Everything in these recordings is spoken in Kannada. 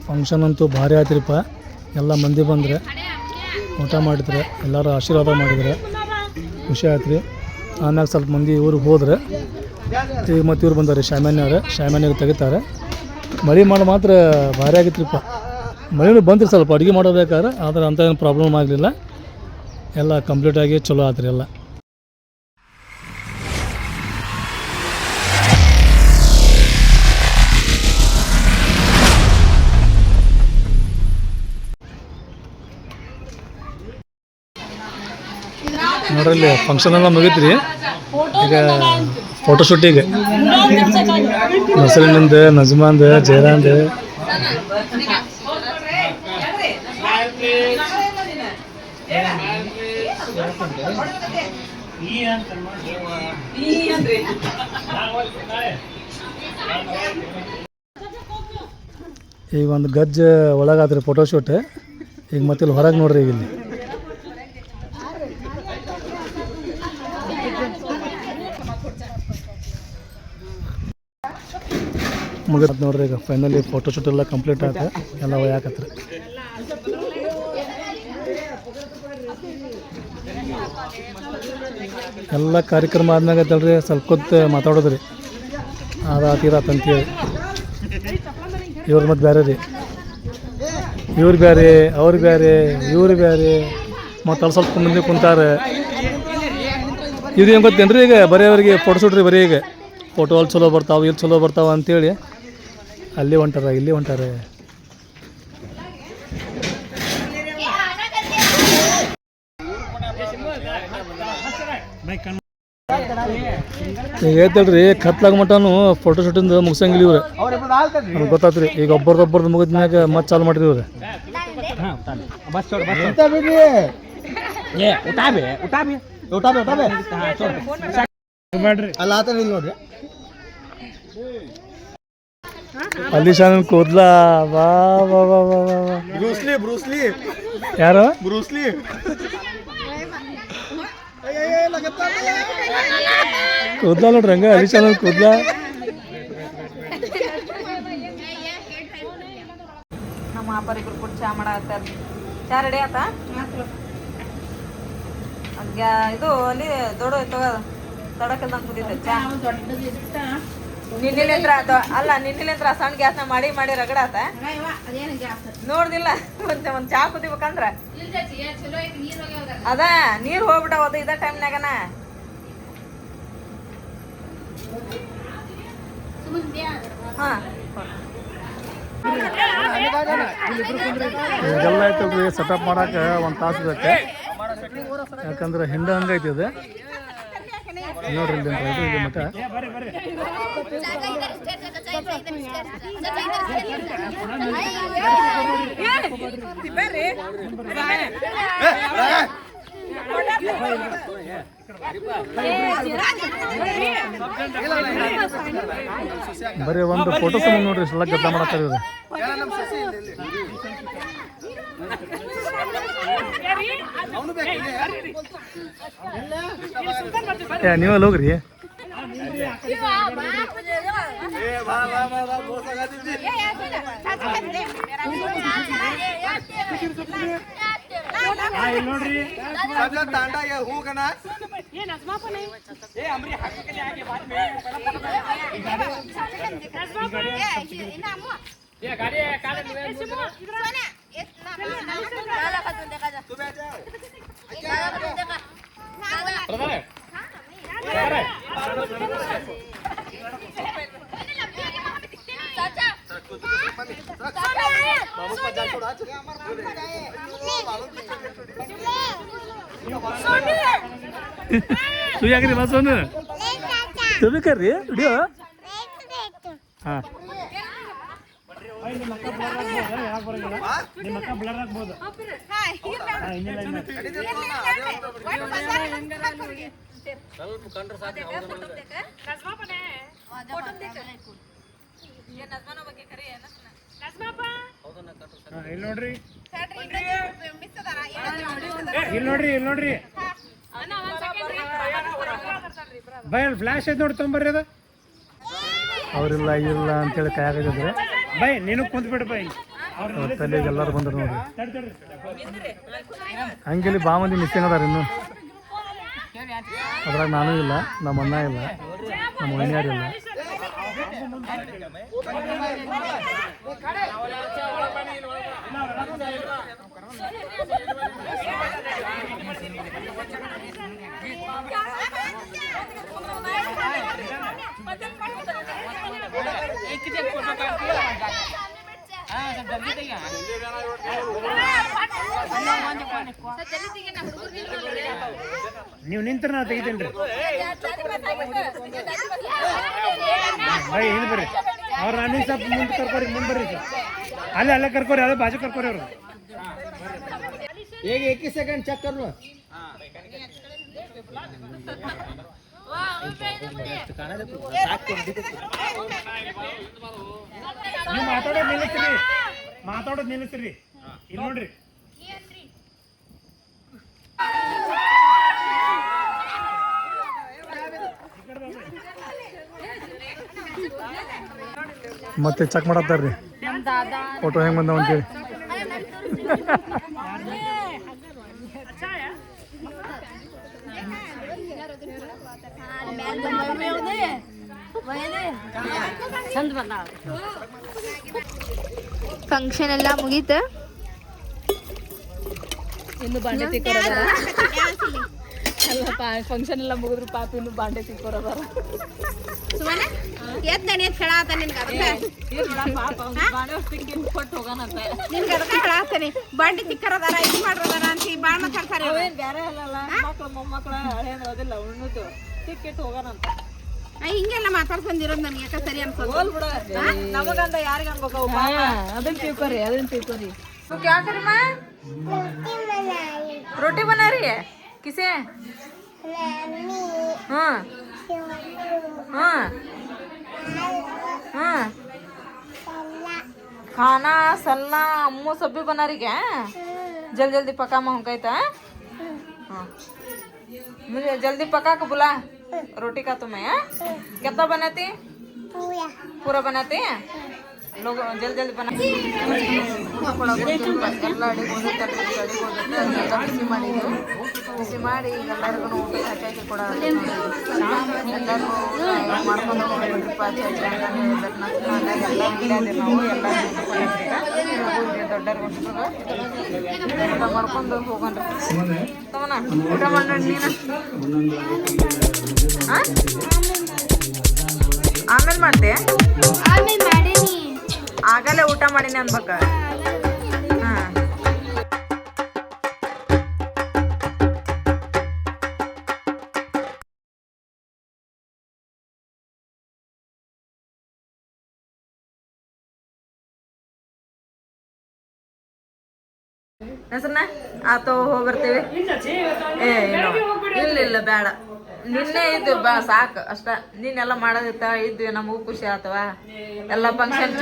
ಫಂಕ್ಷನ್ ಅಂತೂ ಭಾರಿ ಆಯ್ತಿರಿಪ್ಪ. ಎಲ್ಲ ಮಂದಿ ಬಂದರೆ ಊಟ ಮಾಡಿದ್ರೆ ಎಲ್ಲರೂ ಆಶೀರ್ವಾದ ಮಾಡಿದ್ರೆ ಖುಷಿ ಆಯ್ತು ರೀ. ಆಮ್ಯಾಗ ಸ್ವಲ್ಪ ಮಂದಿ ಊರಿಗೆ ಹೋದ್ರೆ ಈಗ ಮತ್ತು ಇವ್ರು ಬಂದಾರೆ ಶಾಮ್ಯಾನ್ಯಾಗ ತೆಗಿತಾರೆ. ಮಳೆ ಮಾಡಿ ಮಾತ್ರ ಭಾರಿ ಆಗಿತ್ರಿಪ್ಪ. ಮಳೆನೂ ಬಂದ್ರಿ ಸ್ವಲ್ಪ ಅಡುಗೆ ಮಾಡೋಬೇಕಾದ್ರೆ, ಆದರೆ ಅಂಥ ಏನು ಪ್ರಾಬ್ಲಮ್ ಆಗಲಿಲ್ಲ. ಎಲ್ಲ ಕಂಪ್ಲೀಟಾಗಿ ಚಲೋ ಆಯ್ತು ರೀ ಎಲ್ಲ. ನೋಡ್ರಲ್ಲಿ ಫಂಕ್ಷನ್ ಎಲ್ಲ ಮುಗೀತ್ರಿ. ಈಗ ಫೋಟೋಶೂಟಿಗೆ ನಸಲಿನಿಂದ, ನಜ್ಮಾಂದ, ಜಯರಾಂದ್ ಈಗ ಒಂದು ಗಜ್ಜ ಒಳಗಾದ್ರಿ ಫೋಟೋಶೂಟ್. ಈಗ ಮತ್ತೆ ಇಲ್ಲಿ ಹೊರಗೆ ನೋಡ್ರಿ, ಈಗ ಇಲ್ಲಿ ಮುಗಿದ್ ನೋಡ್ರಿ. ಈಗ ಫೈನಲಿ ಫೋಟೋಶೂಟ್ ಎಲ್ಲ ಕಂಪ್ಲೀಟ್ ಆಯ್ತು. ಎಲ್ಲ ಒಯ್ಯಾಕತ್ರಿ. ಎಲ್ಲ ಕಾರ್ಯಕ್ರಮ ಆದ್ಮ್ಯಾಗ ಐತಲ್ರಿ ಸ್ವಲ್ಪ ಹೊತ್ತು ಮಾತಾಡೋದ್ರಿ. ಅದಾತೀರಾತಂತೇಳಿ ಇವ್ರ ಮತ್ತು ಬೇರೆ ರೀ, ಇವ್ರು ಬೇರೆ, ಅವ್ರು ಬೇರೆ, ಇವ್ರು ಬೇರೆ, ಮತ್ತು ಅಲ್ಲಿ ಸ್ವಲ್ಪ ಮಂದಿ ಕುಂತಾರೆ. ಇದು ಏನು ಗೊತ್ತೇನ್ರಿ, ಈಗ ಬರೀ ಅವ್ರಿಗೆ ಫೋಟೋಶೂಟ್ ರೀ. ಬರೀ ಈಗ ಫೋಟೋ ಅಲ್ಲಿ ಚಲೋ ಬರ್ತಾವೆ, ಇಲ್ಲಿ ಚಲೋ ಬರ್ತಾವೆ ಅಂತೇಳಿ ಅಲ್ಲಿ ಹೊಂಟಾರ, ಇಲ್ಲಿ ಹೊಂಟಾರೆ. ಈಗ ಐತಲ್ರಿ ಕತ್ಲಾಗ ಮಟನು ಫೋಟೋಶೂಟಿಂದ ಮುಗಿಸಂಗಿಲ್ಲ ಇವ್ರು. ನಮ್ಗೆ ಗೊತ್ತಾತ್ರಿ. ಈಗ ಒಬ್ಬರದೊಬ್ಬರದ್ದು ಮುಗಿದ್ಮ್ಯಾಗ ಮತ್ತೆ ಚಾಲು ಮಾಡಿರಿ ಇವ್ರು. ಅಲ್ಲಿ ಶಾನ್ ಕೂದ್ಲ ಬಾ ಬಾ ಬಾ ಬಾ ಬಾ. ಬ್ರೂಸ್ಲಿ ಯಾರು? ಬ್ರೂಸ್ಲಿ ಕೂದ್ಲ ನೋಡ್ರಿ ಹಂಗ. ಅಲ್ಲಿ ಶಾನ್ ಕೂದ್ಲ. ನಮ್ಮ ಅಪ್ಪರಿಬ್ರು ಕೂಡ ಚಾ ಮಾಡತ್ತಾರ. ಚಾ ರೆಡಿ ಆತ. ಇದು ಅಲ್ಲಿ ದೊಡ್ಡ ತಡಕಲ್ದಂಗ ಕುದೀತೈತೆ ಚಾ. ನಿನ್ನಿಲಿಂತ್ರ ಸಣ್ಣ ಗ್ಯಾಸ್ನ ಮಾಡಿ ಮಾಡಿ ರಗಡಾತ ನೋಡ್ದಿಲ್ಲ. ಒಂದ್ ಚಾ ಕುದಿಬೇಕಂದ್ರ ಅದ ನೀರ್ ಹೋಗ್ಬಿಟ್ಟಾವ ಇದ ಟೈಮ್ನಾಗನ. ಇದೆಲ್ಲ ಐತಲ್ರಿ ಸೆಟಪ್ ಮಾಡಕ್ಕೆ ಒಂದು ತಾಸು ಬೇಕು. ಯಾಕಂದ್ರೆ ಹಿಂದೆ ಹಂಗೈತಿ ಅದು ನೋಡ್ರಿ. ಇಲ್ಲಿ ಮಠ ಬರೀ ಒಂದು ಫೋಟೋ ಸಮ ನೋಡ್ರಿ ಎಲ್ಲ ಗದ್ದ ಮಾಡತ್ತಾರ ಇವ್ರು. ನೀವಲ್ಲಿ ಹೋಗ್ರಿ. ನೋಡ್ರಿ ಸುಯಾಗ್ರಿ ಬಸವನು ತುಬಿಕರ್ರಿ ವಿಡಿಯೋ. ಹಾಂ ಇಲ್ಲಿ ನೋಡ್ರಿ, ಇಲ್ಲಿ ನೋಡ್ರಿ, ಇಲ್ಲಿ ನೋಡ್ರಿ ಬೈ ಫ್ಲಾಶ್ ಐತೆ ನೋಡಿ ತೊಂಬರ್ರಿ. ಅದು ಅವರಿಲ್ಲ ಇಲ್ಲ ಅಂತೇಳಿ ಕೈ ಆಗಿದ್ರೆ ಬೈ ನೀನು ಕುಂತ್ ಬಿಡು ಬೈ ತಲೆಗೆ ಎಲ್ಲರೂ ಬಂದರು ನೋಡಿ. ಹಂಗಿಲ್ಲಿ ಬಾ ಮಂದಿ ಮಿಸ್ಸಿಂಗ್ ಅದಾರ ಇನ್ನು. ಅದ್ರಾಗ ನಾನು ಇಲ್ಲ, ನಮ್ಮ ಅಣ್ಣ ಇಲ್ಲ, ನಮ್ಮ ಮನೆಯಾರಿಲ್ಲ. ನೀವು ನಿಂತ್ರ ನಾ ತೆಗಿತೇನ್ರಿ ಬೈ ಹಿಂದೆ ಬರ್ರಿ. ಅವ್ರು ನಾನು ಸ್ವಲ್ಪ ಮುಂದೆ ಕರ್ಕೋರಿ, ಮುಂದೆ ಬರ್ರಿ ಸರ್. ಅಲ್ಲೇ ಕರ್ಕೋರಿ, ಅದೇ ಬಾಜು ಕರ್ಕೋರಿ ಅವ್ರು. एक 21 सेकंड चेक कर लो. ನೀವು ಮಾತಾಡೋದು ನಿಲ್ಲಿಸ್ರಿ. ಇಲ್ಲಿ ನೋಡ್ರಿ ಮತ್ತೆ ಚೆಕ್ ಮಾಡತ್ತಾರ್ರಿ ಫೋಟೋ ಹೆಂಗೆ ಬಂದಾವ ಅಂತೇಳಿ. ಫಂಕ್ಷನ್ ಎಲ್ಲ ಮುಗೀತು. ಇನ್ನು ಬಾಂಡೆ ತಿಕ್ಕೋರದಾರ ಅಲ್ಲಪ್ಪ. ಫಂಕ್ಷನ್ ಎಲ್ಲ ಮುಗಿದ್ರು ಪಾಪ ಇನ್ನು ಬಾಂಡೆ ತಿಕ್ಕೋರದಾರ. ಕೊಟ್ಟು ಹೋಗೋಣಂತ ಬಾಂಡಿ ತಿಕ್ಕರದಾರ ಇದು ಮಾಡ್ರದಾರ ಅಂತ ಬಾಳ್ ಮಾತಾಡ್ತಾರೆ. ಅವೇನ್ ಬೇರೆ ಅಲ್ಲಲ್ಲ, ಮಕ್ಳು ಮೊಮ್ಮಕ್ಳು ಹಳೇನು ಅದಿಲ್ಲ ಉಣ್ಣುದು ತಿಕ್ಕಿಟ್ಟು ಹೋಗೋಣಂತ. ಹಿಂಗೆಲ್ಲ ಮಾತಾಡ್ಸಂದಿರೋದು ನನ್ಗೆ ಯಾಕೆ ಸರಿ ಅನ್ಸೋದು. ಹೋಲ್ ಬಿಡ, ನಮಗಂದ ಯಾರಿಗ ಅನ್ಬೇಕು. ಅದನ್ನ ತಿಳ್ಕೊರಿ, ಅದನ್ನ ತಿಳ್ಕೊರಿ. क्या करी माँ? रोटी बना रही है? किसे? हाँ हाँ हाँ खाना सल्ला अम्मू सब भी बना रही क्या? जल्दी जल्दी पका मैं कहता है. हाँ मुझे जल्दी पका के बुला. रोटी का तुम्हें कितना बनाती? पूरा बनाती है लोग. जल्दी जल्दी बना. ಎಲ್ಲ ಅಡಿಗೆ ಬಿಸಿ ಮಾಡಿದ್ದು, ಬಿಸಿ ಮಾಡಿ ಎಲ್ಲರಿಗೂ ಊಟ ಹಚ್ಚಾಕಿ ಕೊಡೋದು. ಎಲ್ಲರೂ ಮಾಡ್ಕೊಂಡು ಹೋಗ್ಬಿಟ್ರಪ್ಪ ನಾವು ಎಲ್ಲ ದೊಡ್ಡವ್ರಿಗೆ ಊಟ ಮಾಡ್ಕೊಂಡು ಹೋಗೋಣ್ರಿ. ತಗೋಣ ಊಟ ಮಾಡೋಣ. ನೀನು ಆಮೇಲೆ ಮಾಡ್ತೆ? ಆಗಲೇ ಊಟ ಮಾಡೀನಿ ಅನ್ಬೇಕ. ಹಾಂ ಹೆಸರನ್ನ ಆತೋ ಹೋಗಿ ಬರ್ತೀವಿ. ಇಲ್ಲ ಬೇಡ, ನಿನ್ನೆ ಇದ್ದು ಬಾ ಸಾಕು ಅಷ್ಟ. ನೀನೆಲ್ಲ ಮಾಡೋದಿತ್ತ ಇದ್ವಿ, ನಮಗೂ ಖುಷಿ ಆತವ. ಎಲ್ಲ ಫಂಕ್ಷನ್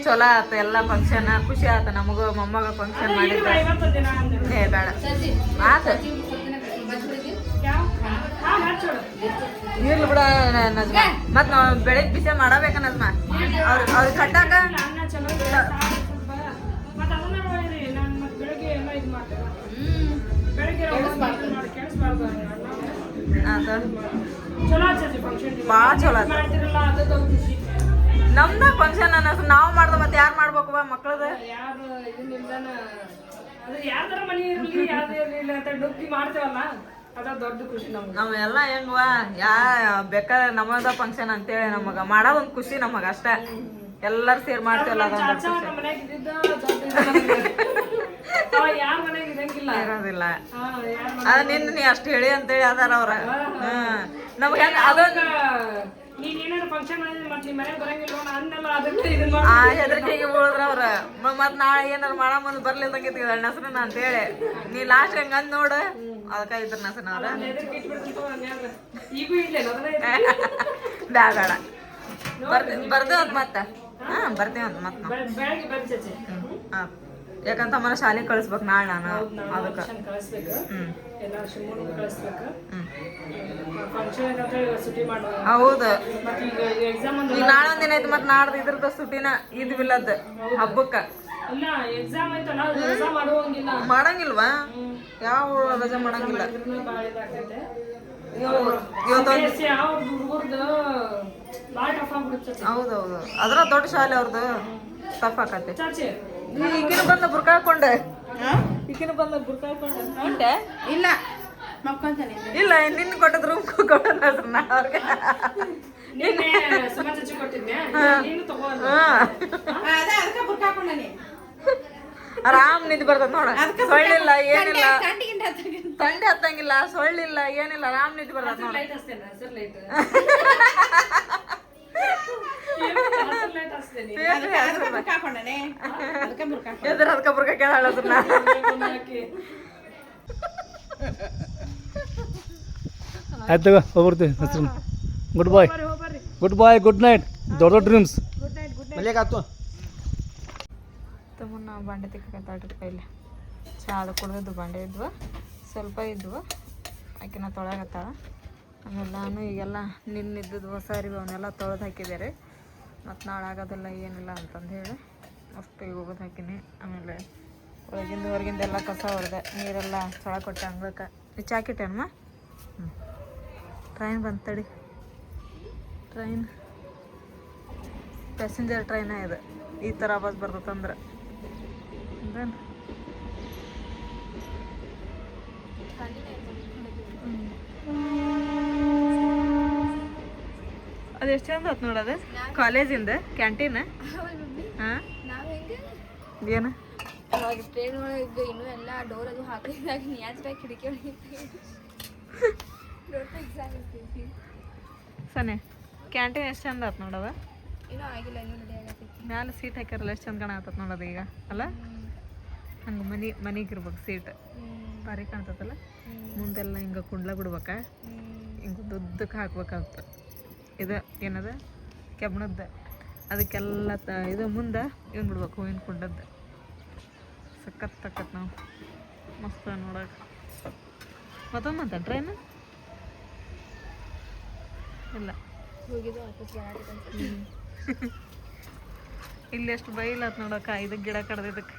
ಚಲೋ ಆತ, ಎಲ್ಲ ಫಂಕ್ಷನ್ ಖುಷಿ ಆತ ನಮಗೂ. ಮೊಮ್ಮಗ ಫಂಕ್ಷನ್ ಮಾಡಿದ್ದ. ಬೇಡ ಆತ ಇರ್ಲಿ ಬಿಡ ನಜ್ಮ. ಮತ್ ನಾವು ಬೆಳಿಗ್ಗೆ ಬಿಸಿ ಮಾಡಬೇಕ ನಜ್ಮ. ಅವ್ರಿಗೆ ಕಟ್ಟಾಕ ಭಾಳ ಚಲೋ ಆತ. ನಮ್ದ ಫಂಕ್ಷನ್ ಅನ್ನೋದು ನಾವು ಮಾಡ್ದ ಮತ್ತೆ ಯಾರು ಮಾಡ್ಬೇಕು ಮಕ್ಳದ? ನಾವೆಲ್ಲ ಹೆಂಗವಾ ಬೇಕಾದ್ರೆ ನಮ್ಮದ ಫಂಕ್ಷನ್ ಅಂತೇಳಿ ನಮಗ ಮಾಡೋದೊಂದು ಖುಷಿ ನಮಗ ಅಷ್ಟ. ಎಲ್ಲರೂ ಸೇರಿ ಮಾಡ್ತೇವಲ್ಲ ಇರೋದಿಲ್ಲ. ಅದ ನಿನ್ನ ನೀ ಅಷ್ಟು ಹೇಳಿ ಅಂತೇಳಿ ಅದಾರ ಅವ್ರ. ನಮ್ಗೆ ಅದೊಂದು ಆ ಹೆದರಿಕೆಗೆ ಉಳಿದ್ರ ಅವ್ರ. ಮತ್ ನಾಳೆ ಏನಾರು ಮಾಡ ಮುಂದ್ ಬರ್ಲಿಲ್ದಂಗಿತ್ತು ಹೆಸರನ್ನ ಅಂತೇಳಿ ನೀ ಲಾಸ್ಟ್ ಹೆಂಗ ಅಂದ್ ನೋಡ. ಅದಕ್ಕ ಇದ್ರ ನಸನ ಅವ್ರ ಬೇಡ ಬರ್ದು ಮತ್ತ ಹಾಂ ಬರ್ತೀವಂತ ಮತ್ತೆ ನಾವು ಹಾಂ ಯಾಕಂತ ಅಮ್ಮನ ಶಾಲೆಗೆ ಕಳಿಸ್ಬೇಕು ನಾಳೆ ನಾನು ಅದಕ್ಕೆ ಹೌದು ಈಗ ನಾಳೆ ಒಂದಿನ ಐತಿ ಮತ್ತೆ ನಾಡ್ದು ಇದ್ರದ್ದು ಸುಟಿನ ಇದು ಬಿಲ್ಲದ ಹಬ್ಬಕ್ಕೆ ಮಾಡಂಗಿಲ್ವಾ ಯಾವ ರಜೆ ಮಾಡಂಗಿಲ್ಲ ಹೌದೌದು ಅದ್ರ ದೊಡ್ಡ ಶಾಲೆ ಅವ್ರದ್ದು ಟಫ್ ಆಕತಿ ಈಗಿನ ಬಂದ ಬುರ್ಕ ಹಾಕೊಂಡೆ ಈಗಿನ ಬಂದ ಬುರ್ಕ ಹಾಕೊಂಡೆ ನೋಡ್ದೆ ಇಲ್ಲ ಮಕ್ಕೊಂತಾನೆ ಇಲ್ಲ ನಿನ್ನ ಕೊಟ್ಟದ ರೂಮ್ ಕೊಟ್ಟದ್ರ ನಾ ಅವ್ರಿಗೆ ಅದಕ್ಕೆ ಬುಕ್ ಹಾಕೊಂಡಾನೆ ಆರಾಮ್ ನಿದ್ದೆ ಬರ್ತದ ನೋಡ ಸೊಳ್ಳಿಲ್ಲ ಏನಿಲ್ಲ ಗಂಟಿಗಿಂತ ತಂಡಿ ಹತ್ತಂಗಿಲ್ಲ ಸೊಳ್ಳಿಲ್ಲ ಏನಿಲ್ಲ ಆರಾಮ್ ನಿದ್ದೆ ಬರ್ತದ ನೋಡ ಬುಕ್ ಹಾಕೊಂಡಾನೆ ಅದಕ್ಕೆ ಬುಕ್ ಹಾಕೊಂಡ ಎದ್ರ ಅದಕ್ಕೆ ಬುರ್ಕ ಕೇಳ ಹೇಳೋದನ್ನ ಆಯ್ತು ತಗೋ ಹೋಗ್ಬರ್ತೀವಿ ಹೆಸರು ಗುಡ್ ಬಾಯ್ ಗುಡ್ ನೈಟ್ ದೊಡ್ಡ ದೊಡ್ಡ ಡ್ರೀಮ್ಸ್ ತಮ್ಮನ್ನ ಬಾಂಡೆ ತಿಕ್ಕತ್ತಾಳ್ರಿ ಕೈಲಿ ಚಾದ ಕುಡ್ದಿದ್ದು ಬಾಂಡೆ ಇದ್ವು ಸ್ವಲ್ಪ ಇದ್ವು ಆಕಿನ ತೊಳೆಗತ್ತಾಳ ಆಮೇಲೆ ನಾನು ಈಗೆಲ್ಲ ನಿನ್ನಿದ್ದದ್ದು ಹೊಸ ಅರಿವು ಅವನ್ನೆಲ್ಲ ತೊಳೆದು ಹಾಕಿದ್ದಾರೆ ಮತ್ತು ನಾಳೆ ಆಗೋದಿಲ್ಲ ಏನಿಲ್ಲ ಅಂತಂದು ಹೇಳಿ ಅಷ್ಟು ಈಗ ಹೋಗೋದು ಹಾಕಿನಿ ಆಮೇಲೆ ಒಳಗಿಂದ ಹೊರಗಿಂದ ಎಲ್ಲ ಕಸ ಹೊಡೆದೆ ನೀರೆಲ್ಲ ಚೊಳ ಕೊಟ್ಟೆ ಅಂಗ್ಳಕ್ಕೆ ನೀವು ಚಾಕಿಟ್ಟೇನಮ್ಮ ಟ್ರೈನ್ ಬಂತು ತಡಿ ಟ್ರೈನ್ ಪ್ಯಾಸೆಂಜರ್ ಟ್ರೈನೇ ಇದೆ ಈ ಥರ ಬಸ್ ಬರ್ತದಂದ್ರೆ ಅದು ಎಷ್ಟು ಚಂದ ಆಯ್ತು ನೋಡೋದು ಕಾಲೇಜಿಂದ ಕ್ಯಾಂಟೀನ್ ಹಾಂ ಏನು ಅವಾಗ ಟ್ರೈನ್ ಒಳಗೆ ಇನ್ನೂ ಎಲ್ಲ ಡೋರ್ ಅದು ಹಾಕಿದಾಗ ನೀಯಾಚ್ರಾಗ ಕಿಟಕಿ ಒಳಗೆ ಡೋರ್ ಎಕ್ಸಾಮ್ ಇರ್ತೀವಿ ಸನೆ ಕ್ಯಾಂಟೀನ್ ಎಷ್ಟು ಚಂದ ಆಯ್ತು ನೋಡೋದ ಇನ್ನೂ ಆಗಿಲ್ಲ ಇನ್ನೂ ರೆಡಿ ಆಗತ್ತೈತಿ ಮ್ಯಾಲೆ ಸೀಟ್ ಹಾಕ್ಯಾರಲ್ಲ ಎಷ್ಟು ಚಂದ ಕಾಣತ್ತದ ನೋಡೋದು ಈಗ ಅಲ್ಲ ಹಂಗೆ ಮನೆಗಿರ್ಬೇಕು ಸೀಟ್ ಭಾರಿ ಕಾಣ್ತದಲ್ಲ ಮುಂದೆಲ್ಲ ಹಿಂಗೆ ಕುಂಡ್ಲ ಬಿಡ್ಬೇಕಾ ಹಿಂಗೆ ದುದ್ದಕ್ಕೆ ಹಾಕ್ಬೇಕಾಗ್ತದೆ ಇದು ಏನದ ಕೆಬ್ಬಣದ್ದು ಅದಕ್ಕೆಲ್ಲ ಇದು ಮುಂದೆ ಇವನ್ ಬಿಡ್ಬೇಕು ಹೂವಿನ ಕುಂಡದ್ದು ಸಖತ್ ತಕ್ಕತ್ ನಾವು ಮಸ್ತ್ ನೋಡಕ್ಕೆ ಮತ್ತೊಂದು ಟ್ರೈನ್ ಇಲ್ಲ ಹೋಗಿದ್ದು ವಾಪಸ್ ಬರಾಟಕ್ಕೆ ಇಲ್ಲಿ ಎಷ್ಟು ಬೈಲಾತ್ ನೋಡಕ್ಕ ಇದಕ್ಕೆ ಗಿಡ ಕಡ್ದಿದ್ದಕ್ಕೆ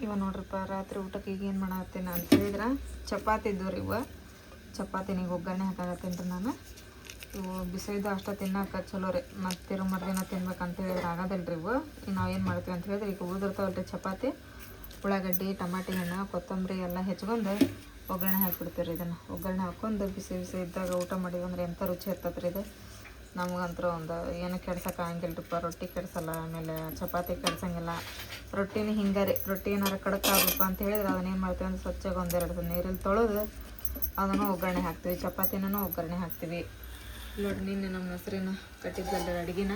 ಇವ ನೋಡ್ರಪ್ಪ ರಾತ್ರಿ ಊಟಕ್ಕೆ ಈಗ ಏನು ಮಾಡತ್ತೀನಿ ಅಂತ ಹೇಳಿದ್ರೆ ಚಪಾತಿ ಇದ್ದವು ರೀ ಇವ ಚಪಾತಿನಿಗೆ ಒಗ್ಗರಣೆ ಹಾಕಾಗತ್ತೀನಿ ರೀ ನಾನು ಇವು ಬಿಸಿದು ಅಷ್ಟ ತಿನ್ನಕ್ಕೆ ಚಲೋ ರೀ ಮತ್ತು ಮರುದಿನ ತಿನ್ಬೇಕಂತ ಹೇಳಿದ್ರೆ ಆಗೋದಿಲ್ಲ ರೀ ಇವು ಈಗ ನಾವೇನು ಮಾಡ್ತೀವಿ ಅಂತ ಹೇಳಿದ್ರೆ ಈಗ ಉಳಿದಿರ್ತಾವಲ್ರಿ ಚಪಾತಿ ಉಳ್ಳಾಗಡ್ಡಿ ಟಮಾಟಿ ಹಣ್ಣು ಕೊತ್ತಂಬರಿ ಎಲ್ಲ ಹೆಚ್ಕೊಂಡು ಒಗ್ಗರಣೆ ಹಾಕಿಬಿಡ್ತೀವಿ ರೀ ಇದನ್ನು ಒಗ್ಗರಣೆ ಹಾಕ್ಕೊಂಡು ಬಿಸಿ ಬಿಸಿ ಇದ್ದಾಗ ಊಟ ಮಾಡಿದ್ವಿ ಅಂದ್ರೆ ಎಂಥ ರುಚಿ ಇರ್ತದೆ ರೀ ಇದು ನಮಗಂತೂ ಒಂದು ಏನು ಕೆಡ್ಸೋಕೆ ಆಗಂಗಿಲ್ಲರಿಪ್ಪ ರೊಟ್ಟಿ ಕೆಡ್ಸಲ್ಲ ಆಮೇಲೆ ಚಪಾತಿ ಕೆಡ್ಸಂಗಿಲ್ಲ ರೊಟ್ಟಿನ ಹಿಂಗೆ ರೀ ರೊಟ್ಟಿ ಏನಾರು ಕಡಕ್ ಆಗಬೇಕು ಅಂತ ಹೇಳಿದ್ರೆ ಅದನ್ನೇನು ಮಾಡ್ತೀವಿ ಅಂದ್ರೆ ಸ್ವಚ್ಛಗೆ ಒಂದೆರಡು ನೀರಲ್ಲಿ ತೊಳೆದು ಅದನ್ನು ಒಗ್ಗರಣೆ ಹಾಕ್ತೀವಿ ಚಪಾತಿನೂ ಒಗ್ಗರಣೆ ಹಾಕ್ತೀವಿ ನೋಡಿರಿ ನಿನ್ನೆ ನಮ್ಮ ಹೆಸರಿನ ಕಟ್ಟಿದ್ದಲ್ರಿ ಅಡುಗೆನ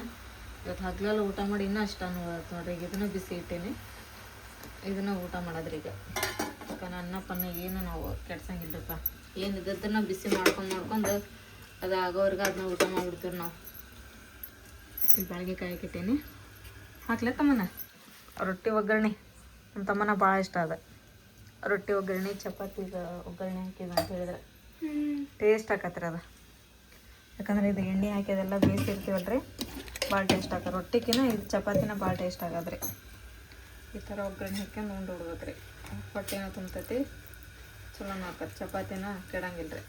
ಇವತ್ತು ಹಗ್ಲೆಲ್ಲ ಊಟ ಮಾಡಿ ಇನ್ನೂ ಅಷ್ಟ ನೋಡಿರಿ ಈಗ ಇದನ್ನು ಬಿಸಿ ಇಟ್ಟೀನಿ ಇದನ್ನು ಊಟ ಮಾಡೋದ್ರಿ ಈಗ ಯಾಕಂದ್ರೆ ಅನ್ನ ಪನ್ನ ಏನು ನಾವು ಕೆಡ್ಸಂಗಿಲ್ಲರಪ್ಪ ಏನು ಇದ್ದದನ್ನ ಬಿಸಿ ಮಾಡ್ಕೊಂಡು ಅದು ಆಗೋವ್ರಿಗೆ ಅದನ್ನ ಊಟ ಮಾಡಿಬಿಡ್ತೀವಿ ನಾವು ಈ ಬಾಳಿಗೆ ಕಾಯಕ್ಕಿಟ್ಟೀನಿ ಹಾಕ್ಲೆ ತಮ್ಮನ ರೊಟ್ಟಿ ಒಗ್ಗರಣೆ ನಮ್ಮ ತಮ್ಮನ ಭಾಳ ಇಷ್ಟ ಅದ ರೊಟ್ಟಿ ಒಗ್ಗರಣೆ ಚಪಾತಿಗೆ ಒಗ್ಗರಣೆ ಹಾಕಿದ ಅಂತ ಹೇಳಿದ್ರೆ ಟೇಸ್ಟ್ ಆಕತ್ರಿ ಅದು ಯಾಕಂದ್ರೆ ಇದು ಎಣ್ಣೆ ಹಾಕಿದೆಲ್ಲ ಬೇಯಿಸಿರ್ತೀವಲ್ರಿ ಭಾಳ ಟೇಸ್ಟ್ ಆಗ ರೊಟ್ಟಿಗಿನ ಇದು ಚಪಾತಿನ ಭಾಳ ಟೇಸ್ಟ್ ಆಗದ್ರಿ ಈ ಥರ ಒಗ್ಗರಣೆ ಹಾಕ್ಯಂಡು ಉಂಡು ಹುಡ್ಬೇಕ್ರಿ ಹೊಟ್ಟೆನ ತುಂಬತೈತಿ ಚಲೋ ಆಕತ್ತೆ ಚಪಾತಿನ ಕೆಡಂಗಿಲ್ಲ ರೀ